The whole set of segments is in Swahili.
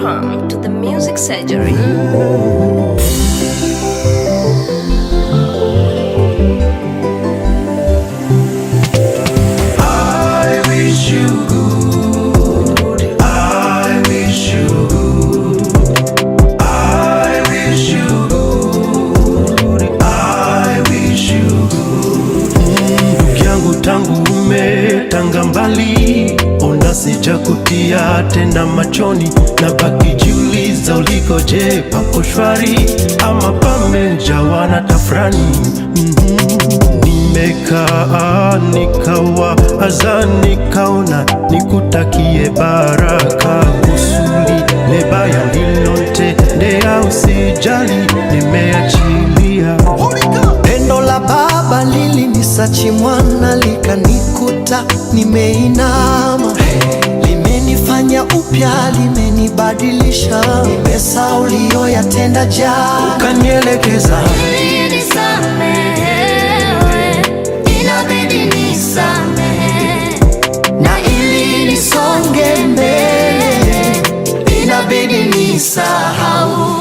Welcome to the Music Surgery. I wish you good. I wish you good. I wish you good. I wish you good. Ndugu yangu tangu umetanga mbali, ona sijakutia tena machoni, na baki jiuliza ulikoje, pako shwari ama pamejawa na tafrani. Nimekaa nikawaza nikaona nikutakie baraka, kusudi lebaya nililotendea usijali, nimeachilia. Pendo la Baba lilinisachi mwana, likanikuta nimeinama, limenifanya upya, limenibadilisha, nimesahau uliyoyatenda jana, ukanielekeza na ili nisonge mbele inabidi nisahau.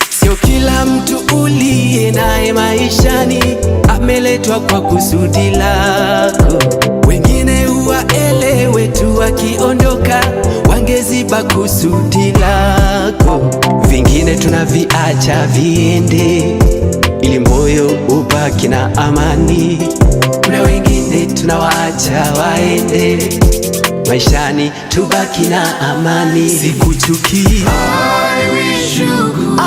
Sio kila mtu uliye naye maishani ameletwa kwa kusudi lako. Wengine huwaelewe tu, wakiondoka wangeziba kusudi lako. Vingine tunaviacha viende ili moyo ubaki na amani. Kuna wengine tunawaacha waende, maishani tubaki na amani. Sikuchukia. I wish you good.